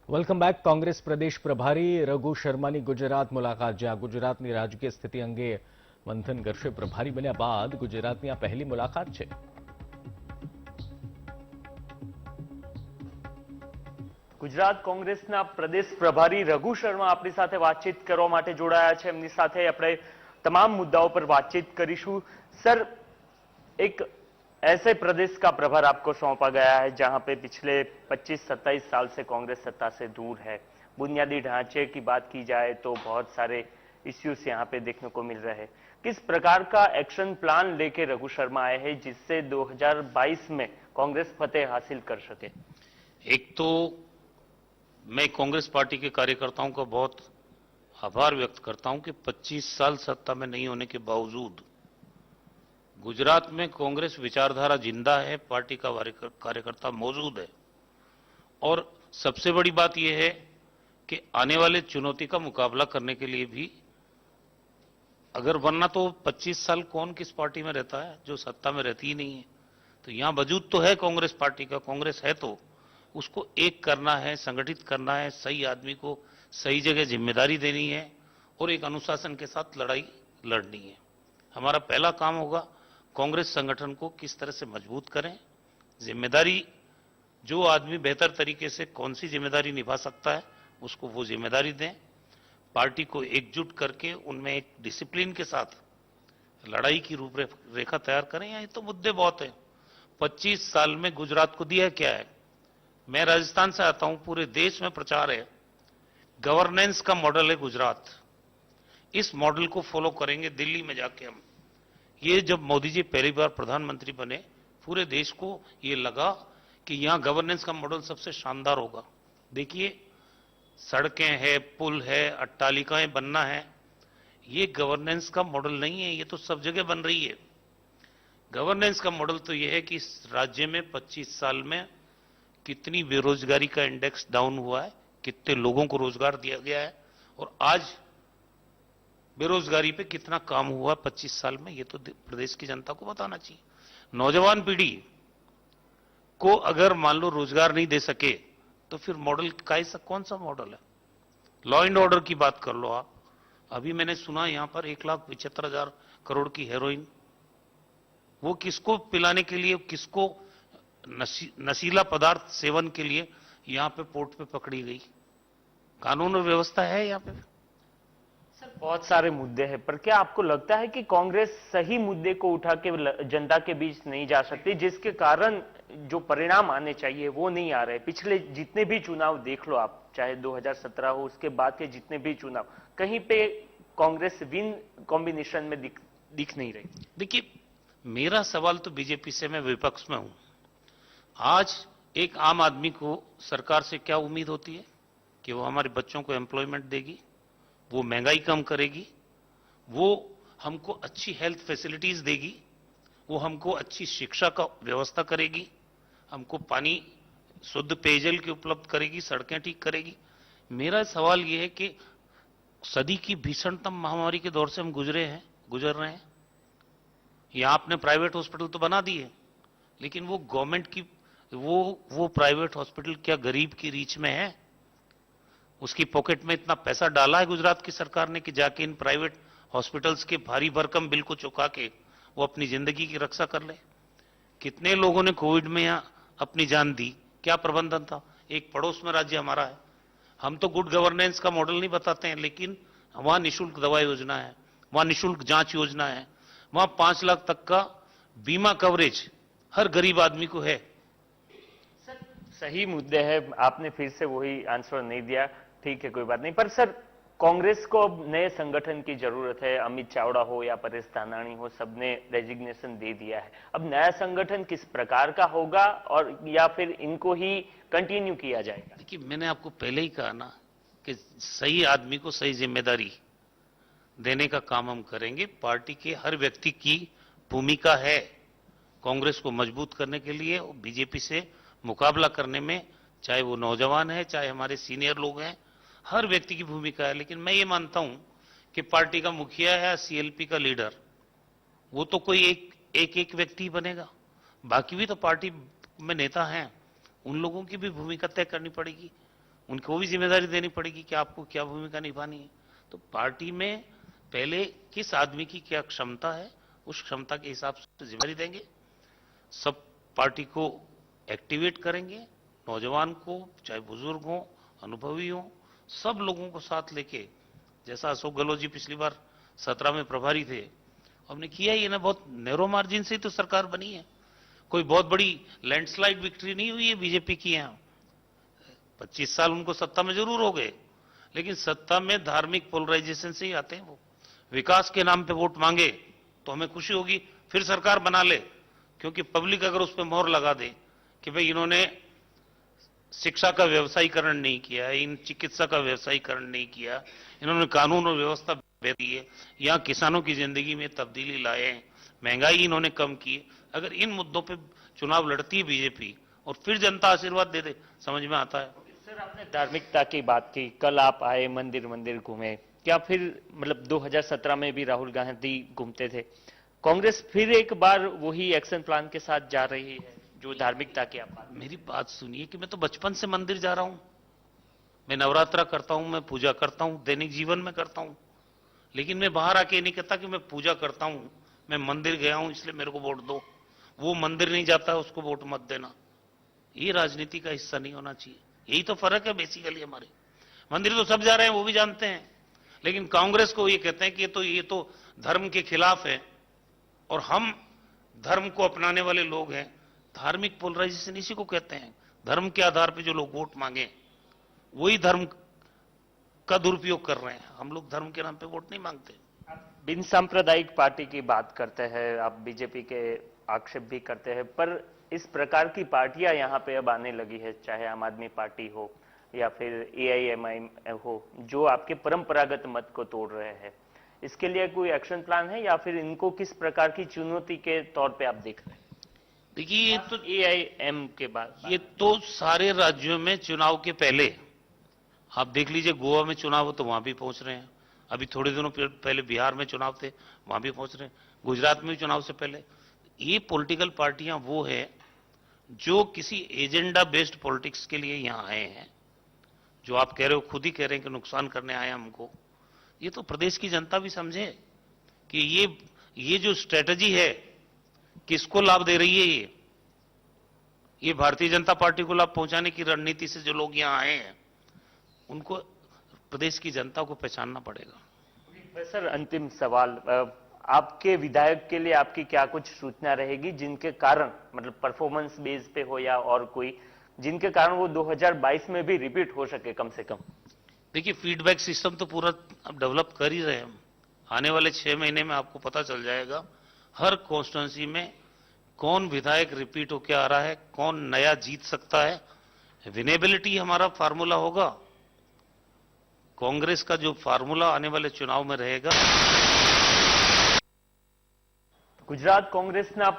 Welcome back. Congress પ્રદેશ પ્રભારી રઘુ શર્માની ગુજરાત મુલાકાત. જ્યાં ગુજરાતની રાજકીય સ્થિતિ અંગે મંથન કરશે. પ્રભારી બન્યા બાદ ગુજરાતની આ પહેલી મુલાકાત છે. ગુજરાત કોંગ્રેસના પ્રદેશ પ્રભારી રઘુ શર્મા આપણી સાથે વાતચીત કરવા માટે જોડાયા છે. એમની સાથે આપણે તમામ मुद्दाओं पर बातचीत करीशू. सर, एक ऐसे प्रदेश का प्रभार आपको सौंपा गया है जहां पे पिछले 25-27 साल से कांग्रेस सत्ता से दूर है. बुनियादी ढांचे की बात की जाए तो बहुत सारे इश्यूज यहां पे देखने को मिल रहे हैं. किस प्रकार का एक्शन प्लान लेके रघु शर्मा आए हैं जिससे 2022 में कांग्रेस फतेह हासिल कर सके? एक तो मैं कांग्रेस पार्टी के कार्यकर्ताओं का बहुत आभार व्यक्त करता हूं कि 25 साल सत्ता में नहीं होने के बावजूद गुजरात में कांग्रेस विचारधारा जिंदा है, पार्टी का कार्यकर्ता मौजूद है. और सबसे बड़ी बात यह है कि आने वाले चुनौती का मुकाबला करने के लिए भी, अगर वरना तो 25 साल कौन किस पार्टी में रहता है जो सत्ता में रहती ही नहीं है. तो यहां वजूद तो है कांग्रेस पार्टी का, कांग्रेस है तो उसको एक करना है, संगठित करना है, सही आदमी को सही जगह जिम्मेदारी देनी है और एक अनुशासन के साथ लड़ाई लड़नी है. हमारा पहला काम होगा कांग्रेस संगठन को किस तरह से मजबूत करें. जिम्मेदारी, जो आदमी बेहतर तरीके से कौन सी जिम्मेदारी निभा सकता है उसको वो जिम्मेदारी दें. पार्टी को एकजुट करके उनमें एक डिसिप्लिन के साथ लड़ाई की रूपरेखा तैयार करें. यहाँ तो मुद्दे बहुत हैं. 25 साल में गुजरात को दिया क्या है? मैं राजस्थान से आता हूं, पूरे देश में प्रचार है. गवर्नेंस का मॉडल है गुजरात. इस मॉडल को फॉलो करेंगे दिल्ली में जाके हम. ये जब मोदी जी पहली बार प्रधानमंत्री बने, पूरे देश को ये लगा कि यहां गवर्नेंस का मॉडल सबसे शानदार होगा. देखिए, सड़कें हैं, पुल है, अट्टालिकाएं बनना है, ये गवर्नेंस का मॉडल नहीं है. ये तो सब जगह बन रही है. गवर्नेंस का मॉडल तो यह है कि इस राज्य में 25 साल में कितनी बेरोजगारी का इंडेक्स डाउन हुआ है, कितने लोगों को रोजगार दिया गया है और आज बेरोजगारी पे कितना काम हुआ 25 साल में, ये तो प्रदेश की जनता को बताना चाहिए. नौजवान पीढ़ी को अगर मान लो रोजगार नहीं दे सके तो फिर मॉडल कौन सा मॉडल है? लॉ एंड ऑर्डर की बात कर लो आप. अभी मैंने सुना यहां पर 1,75,000 करोड़ की हेरोइन, वो किसको पिलाने के लिए, किसको नशीला पदार्थ सेवन के लिए यहां पे पोर्ट पे पकड़ी गई? कानून और व्यवस्था है यहां पे? सर, बहुत सारे मुद्दे हैं, पर क्या आपको लगता है कि कांग्रेस सही मुद्दे को उठा के जनता के बीच नहीं जा सकती, जिसके कारण जो परिणाम आने चाहिए वो नहीं आ रहे? पिछले जितने भी चुनाव देख लो आप, चाहे 2017 हो, उसके बाद के जितने भी चुनाव, कहीं पे कांग्रेस विन कॉम्बिनेशन में दिख नहीं रही. देखिए, मेरा सवाल तो बीजेपी से, मैं विपक्ष में हूं. आज एक आम आदमी को सरकार से क्या उम्मीद होती है? कि वो हमारे बच्चों को एम्प्लॉयमेंट देगी, वो महंगाई कम करेगी, वो हमको अच्छी हेल्थ फैसिलिटीज देगी, वो हमको अच्छी शिक्षा का व्यवस्था करेगी, हमको पानी, शुद्ध पेयजल की उपलब्ध करेगी, सड़कें ठीक करेगी. मेरा सवाल यह है कि सदी की भीषणतम महामारी के दौर से हम गुजर रहे हैं. यहां आपने प्राइवेट हॉस्पिटल तो बना दिए, लेकिन वो गवर्नमेंट की, वो प्राइवेट हॉस्पिटल क्या गरीब की रीच में है? उसकी पॉकेट में इतना पैसा डाला है गुजरात की सरकार ने कि जाके इन प्राइवेट हॉस्पिटल्स के भारी भरकम बिल को चुका के वो अपनी जिंदगी की रक्षा कर ले. कितने लोगों ने कोविड में यहां अपनी जान दी? क्या प्रबंधन था? एक पड़ोस में राज्य हमारा है, हम तो गुड गवर्नेंस का मॉडल नहीं बताते हैं, लेकिन वहां निःशुल्क दवा योजना है, वहां निःशुल्क जांच योजना है, वहां 5 लाख तक का बीमा कवरेज हर गरीब आदमी को है. सही मुद्दे हैं, आपने फिर से वही आंसर नहीं दिया. ठीक है, कोई बात नहीं. पर सर, कांग्रेस को अब नए संगठन की जरूरत है. अमित चावड़ा हो या परेश धानाणी हो, सबने रेजिग्नेशन दे दिया है. अब नया संगठन किस प्रकार का होगा, और या फिर इनको ही कंटिन्यू किया जाएगा? देखिए, मैंने आपको पहले ही कहा ना कि सही आदमी को सही जिम्मेदारी देने का काम हम करेंगे. पार्टी के हर व्यक्ति की भूमिका है कांग्रेस को मजबूत करने के लिए, बीजेपी से मुकाबला करने में. चाहे वो नौजवान है, चाहे हमारे सीनियर लोग हैं, हर व्यक्ति की भूमिका है. लेकिन मैं ये मानता हूं कि पार्टी का मुखिया है या सीएलपी का लीडर, वो तो कोई एक व्यक्ति बनेगा. बाकी भी तो पार्टी में नेता हैं, उन लोगों की भी भूमिका तय करनी पड़ेगी. उनको भी जिम्मेदारी देनी पड़ेगी कि आपको क्या भूमिका निभानी है। तो पार्टी में पहले किस आदमी की क्या क्षमता है, उस क्षमता के हिसाब से जिम्मेदारी देंगे। सब पार्टी को एक्टिवेट करेंगे, नौजवान को, चाहे बुजुर्ग हो, अनुभवी हो, सब लोगों को साथ लेके, जैसा अशोक गहलोत जी पिछली बार 17 में प्रभारी थे, हमने किया ही ना। बहुत नैरो मार्जिन से ही तो सरकार बनी है, कोई बहुत बड़ी लैंडस्लाइड विक्ट्री नहीं हुई है बीजेपी की यहां। 25 साल उनको सत्ता में जरूर हो गए, लेकिन सत्ता में धार्मिक पोलराइजेशन से ही आते हैं। वो विकास के नाम पे वोट मांगे तो हमें खुशी होगी, फिर सरकार बना ले, क्योंकि पब्लिक अगर उस पर मोहर लगा दे कि भाई इन्होंने शिक्षा का व्यवसायीकरण नहीं किया, इन चिकित्सा का व्यवसायीकरण नहीं किया, इन्होंने कानून और व्यवस्था दी है, यहाँ किसानों की जिंदगी में तब्दीली लाए, महंगाई इन्होंने कम की, अगर इन मुद्दों पे चुनाव लड़ती है बीजेपी और फिर जनता आशीर्वाद दे दे, समझ में आता है। सर, आपने धार्मिकता की बात की, कल आप आए, मंदिर मंदिर घूमे, क्या फिर मतलब 2017 में भी राहुल गांधी घूमते थे, कांग्रेस फिर एक बार वही एक्शन प्लान के साथ जा रही है जो धार्मिकता की आप बात? मेरी बात सुनिए कि मैं तो बचपन से मंदिर जा रहा हूं, मैं नवरात्रा करता हूं, मैं पूजा करता हूं, दैनिक जीवन में करता हूं, लेकिन मैं बाहर आके नहीं कहता कि मैं पूजा करता हूं, मैं मंदिर गया हूं इसलिए मेरे को वोट दो। वो मंदिर नहीं जाता है उसको वोट मत देना, ये राजनीति का हिस्सा नहीं होना चाहिए। यही तो फर्क है बेसिकली हमारे। मंदिर तो सब जा रहे हैं, वो भी जानते हैं, लेकिन कांग्रेस को ये कहते हैं कि ये तो धर्म के खिलाफ है और हम धर्म को अपनाने वाले लोग हैं। धार्मिक पोलराइजेशन इसी को कहते हैं, धर्म के आधार पर जो लोग वोट मांगे वही धर्म का दुरुपयोग कर रहे हैं। हम लोग धर्म के नाम पे वोट नहीं मांगते। बिन सांप्रदायिक पार्टी की बात करते हैं, आप बीजेपी के आक्षेप भी करते हैं, पर इस प्रकार की पार्टियां यहाँ पे अब आने लगी है, चाहे आम आदमी पार्टी हो या फिर एआईएमआईएम हो, जो आपके परंपरागत मत को तोड़ रहे हैं। इसके लिए कोई एक्शन प्लान है या फिर इनको किस प्रकार की चुनौती के तौर पे आप देख रहे हैं? देखिए, ये तो एआईएम के बाद ये तो सारे राज्यों में चुनाव के पहले आप देख लीजिए, गोवा में चुनाव हो तो वहां भी पहुंच रहे हैं, अभी थोड़े दिनों पहले बिहार में चुनाव थे वहां भी पहुंच रहे हैं, गुजरात में भी चुनाव से पहले। ये पॉलिटिकल पार्टियां वो है जो किसी एजेंडा बेस्ड पॉलिटिक्स के लिए यहां आए हैं, जो आप कह रहे हो, खुद ही कह रहे हैं कि नुकसान करने आए हमको। ये तो प्रदेश की जनता भी समझे कि ये जो स्ट्रेटजी है किसको लाभ दे रही है। ये भारतीय जनता पार्टी को लाभ पहुंचाने की रणनीति से जो लोग यहां आए हैं, उनको प्रदेश की जनता को पहचानना पड़ेगा। सर, अंतिम सवाल, आपके विधायक के लिए आपकी क्या कुछ सूचना रहेगी जिनके कारण, मतलब परफॉर्मेंस बेस पे हो या और कोई, जिनके कारण वो 2022 में भी रिपीट हो सके कम से कम? देखिए, फीडबैक सिस्टम तो पूरा अब डेवलप कर ही रहे हैं हम। आने वाले 6 महीने में आपको पता चल जाएगा हर कॉन्स्टिट्यूंसी में कौन विधायक रिपीट होकर आ रहा है, कौन नया जीत सकता है। विनेबिलिटी हमारा फार्मूला होगा, कांग्रेस का जो फार्मूला आने वाले चुनाव में रहेगा। गुजरात कांग्रेसना